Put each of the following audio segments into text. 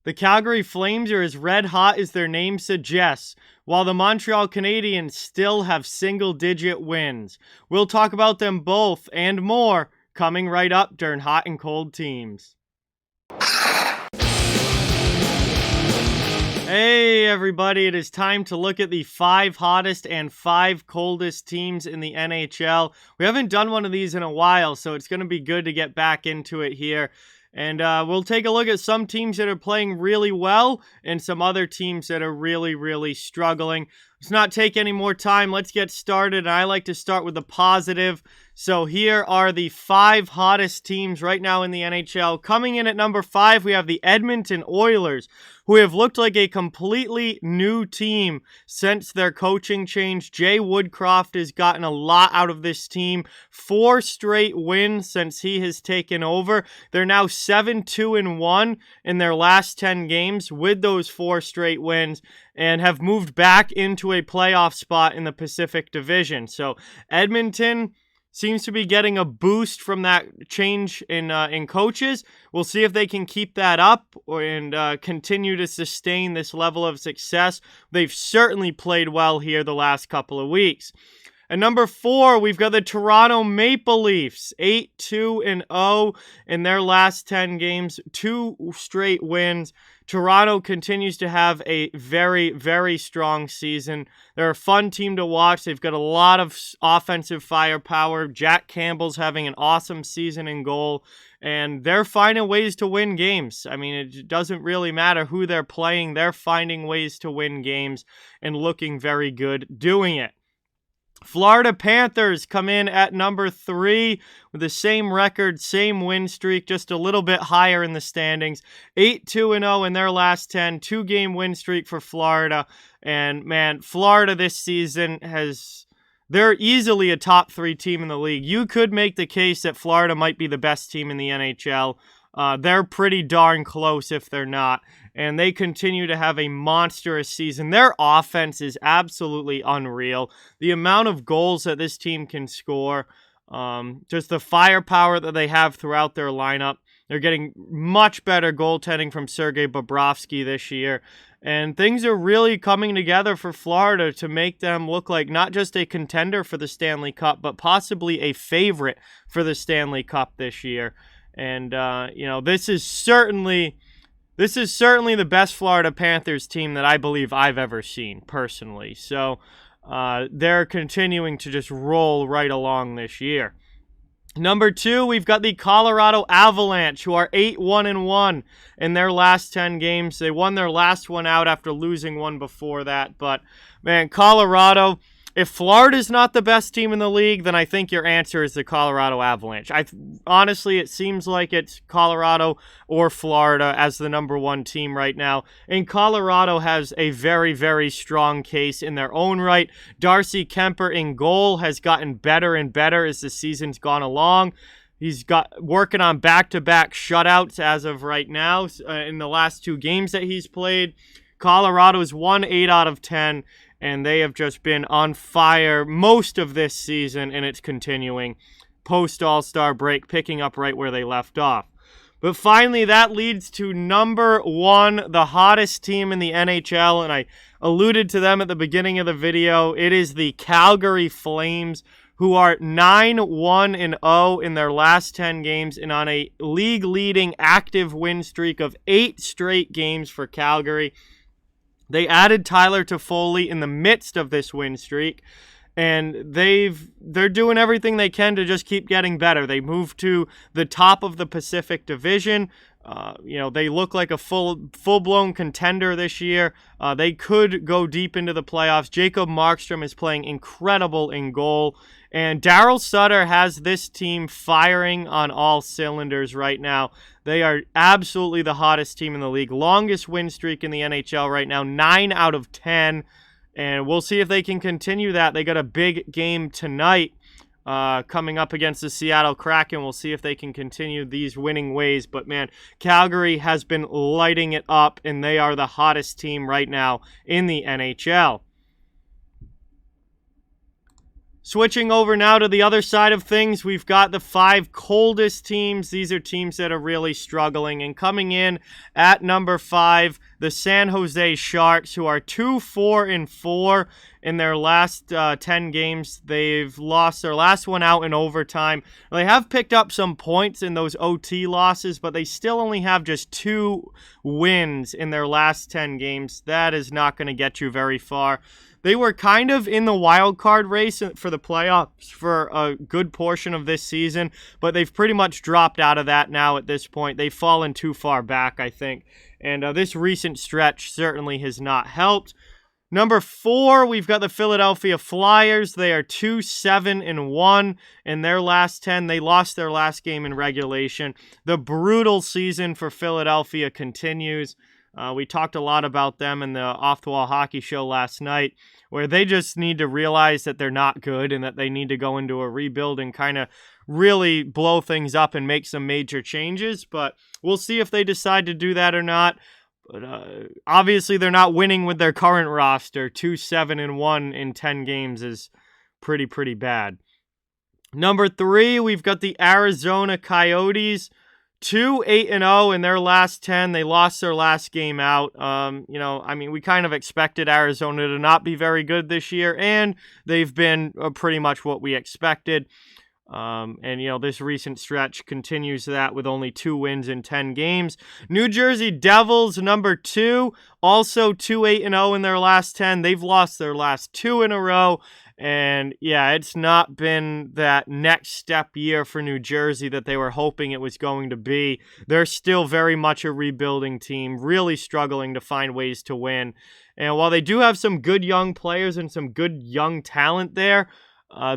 The Calgary Flames are as red hot as their name suggests, while the Montreal Canadiens still have single-digit wins. We'll talk about them both and more coming right up during Hot and Cold Teams. Hey everybody, it is time to look at the 5 hottest and 5 coldest teams in the NHL. We haven't done one of these in a while, so it's going to be good to get back into it here. And we'll take a look at some teams that are playing really well and some other teams that are really struggling. Let's not take any more time. Let's get started. And I like to start with the positive. So here are the 5 hottest teams right now in the NHL. Coming in at number 5, we have the Edmonton Oilers, who have looked like a completely new team since their coaching change. Jay Woodcroft has gotten a lot out of this team. 4 straight wins since he has taken over. They're now 7-2-1 in their last 10 games with those 4 straight wins, and have moved back into a playoff spot in the Pacific Division. So Edmonton seems to be getting a boost from that change in coaches. We'll see if they can keep that up and continue to sustain this level of success. They've certainly played well here the last couple of weeks. At number 4, we've got the Toronto Maple Leafs, 8-2-0 in their last 10 games, 2 straight wins. Toronto continues to have a very strong season. They're a fun team to watch. They've got a lot of offensive firepower. Jack Campbell's having an awesome season in goal, and they're finding ways to win games. I mean, it doesn't really matter who they're playing. They're finding ways to win games and looking very good doing it. Florida Panthers come in at number 3 with the same record, same win streak, just a little bit higher in the standings. 8-2-0 in their last 10, 2-game win streak for Florida. And man, Florida this season they're easily a top 3 team in the league. You could make the case that Florida might be the best team in the NHL. They're pretty darn close if they're not. And they continue to have a monstrous season. Their offense is absolutely unreal. The amount of goals that this team can score, just the firepower that they have throughout their lineup. They're getting much better goaltending from Sergei Bobrovsky this year. And things are really coming together for Florida to make them look like not just a contender for the Stanley Cup, but possibly a favorite for the Stanley Cup this year. And, this is certainly the best Florida Panthers team that I believe I've ever seen, personally. So they're continuing to just roll right along this year. Number 2, we've got the Colorado Avalanche, who are 8-1-1 in their last 10 games. They won their last one out after losing one before that. But, man, Colorado, if Florida's not the best team in the league, then I think your answer is the Colorado Avalanche. Honestly, it seems like it's Colorado or Florida as the number 1 team right now. And Colorado has a very strong case in their own right. Darcy Kemper in goal has gotten better and better as the season's gone along. He's working on back-to-back shutouts as of right now in the last 2 games that he's played. Colorado's won 8 out of 10. And they have just been on fire most of this season, and it's continuing post-All-Star break, picking up right where they left off. But finally, that leads to number 1, the hottest team in the NHL, and I alluded to them at the beginning of the video. It is the Calgary Flames, who are 9-1-0 in their last 10 games and on a league-leading active win streak of 8 straight games for Calgary. They added Tyler Toffoli in the midst of this win streak, and they're doing everything they can to just keep getting better. They moved to the top of the Pacific Division. They look like a full-blown contender this year. They could go deep into the playoffs. Jacob Markstrom is playing incredible in goal. And Darryl Sutter has this team firing on all cylinders right now. They are absolutely the hottest team in the league. Longest win streak in the NHL right now, 9 out of 10. And we'll see if they can continue that. They got a big game tonight coming up against the Seattle Kraken. We'll see if they can continue these winning ways. But, man, Calgary has been lighting it up, and they are the hottest team right now in the NHL. Switching over now to the other side of things, we've got the 5 coldest teams. These are teams that are really struggling. And coming in at number 5, the San Jose Sharks, who are 2-4-4 in their last 10 games. They've lost their last one out in overtime. They have picked up some points in those OT losses, but they still only have just 2 wins in their last 10 games. That is not going to get you very far. They were kind of in the wild card race for the playoffs for a good portion of this season, but they've pretty much dropped out of that now at this point. They've fallen too far back, I think, and this recent stretch certainly has not helped. Number 4, we've got the Philadelphia Flyers. They are 2-7-1 in their last 10. They lost their last game in regulation. The brutal season for Philadelphia continues. We talked a lot about them in the Off the Wall Hockey Show last night, where they just need to realize that they're not good and that they need to go into a rebuild and kind of really blow things up and make some major changes. But we'll see if they decide to do that or not. But obviously, they're not winning with their current roster. 2-7-1 in 10 games is pretty bad. Number 3, we've got the Arizona Coyotes. 2-8-0 in their last 10. They lost their last game out. We kind of expected Arizona to not be very good this year, and they've been pretty much what we expected. This recent stretch continues that with only 2 wins in 10 games. New Jersey Devils, number 2, also 2-8-0 in their last 10. They've lost their last 2 in a row. And yeah, it's not been that next step year for New Jersey that they were hoping it was going to be. They're still very much a rebuilding team, really struggling to find ways to win. And while they do have some good young players and some good young talent there,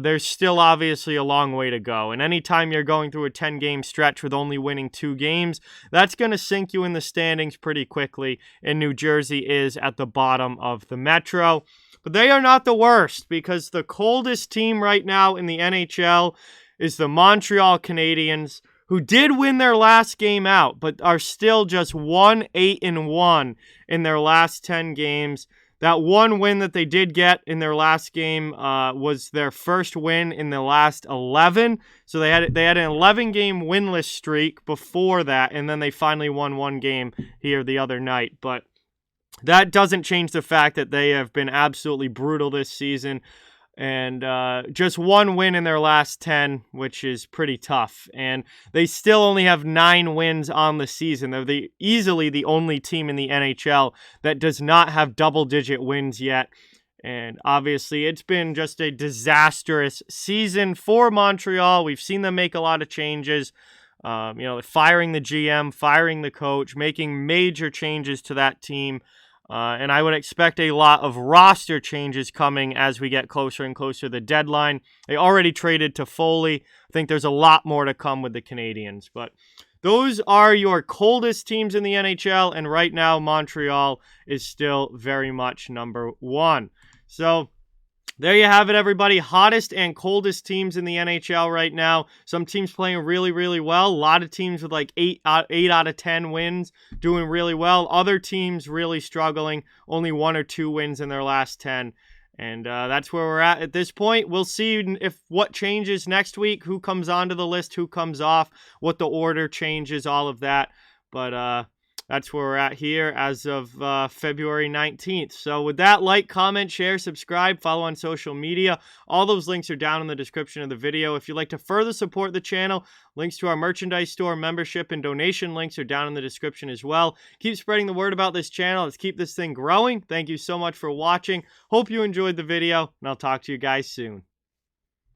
there's still obviously a long way to go. And anytime you're going through a 10-game stretch with only winning 2 games, that's going to sink you in the standings pretty quickly. And New Jersey is at the bottom of the Metro. But they are not the worst, because the coldest team right now in the NHL is the Montreal Canadiens, who did win their last game out, but are still just 1-8-1 in their last 10 games. That one win that they did get in their last game was their first win in the last 11. So they had an 11-game winless streak before that, and then they finally won 1 game here the other night. But that doesn't change the fact that they have been absolutely brutal this season. And just 1 win in their last 10, which is pretty tough. And they still only have 9 wins on the season. They're easily the only team in the NHL that does not have double-digit wins yet. And obviously, it's been just a disastrous season for Montreal. We've seen them make a lot of changes. Firing the GM, firing the coach, making major changes to that team. And I would expect a lot of roster changes coming as we get closer and closer to the deadline. They already traded to Foley. I think there's a lot more to come with the Canadiens. But those are your coldest teams in the NHL. And right now, Montreal is still very much number 1. So there you have it, everybody. Hottest and coldest teams in the NHL right now. Some teams playing really, really well. A lot of teams with like 8 out of 10 wins doing really well. Other teams really struggling. Only 1 or 2 wins in their last 10. And that's where we're at this point. We'll see what changes next week, who comes onto the list, who comes off, what the order changes, all of that. But that's where we're at here as of February 19th. So with that, like, comment, share, subscribe, follow on social media. All those links are down in the description of the video. If you'd like to further support the channel, links to our merchandise store, membership, and donation links are down in the description as well. Keep spreading the word about this channel. Let's keep this thing growing. Thank you so much for watching. Hope you enjoyed the video, and I'll talk to you guys soon.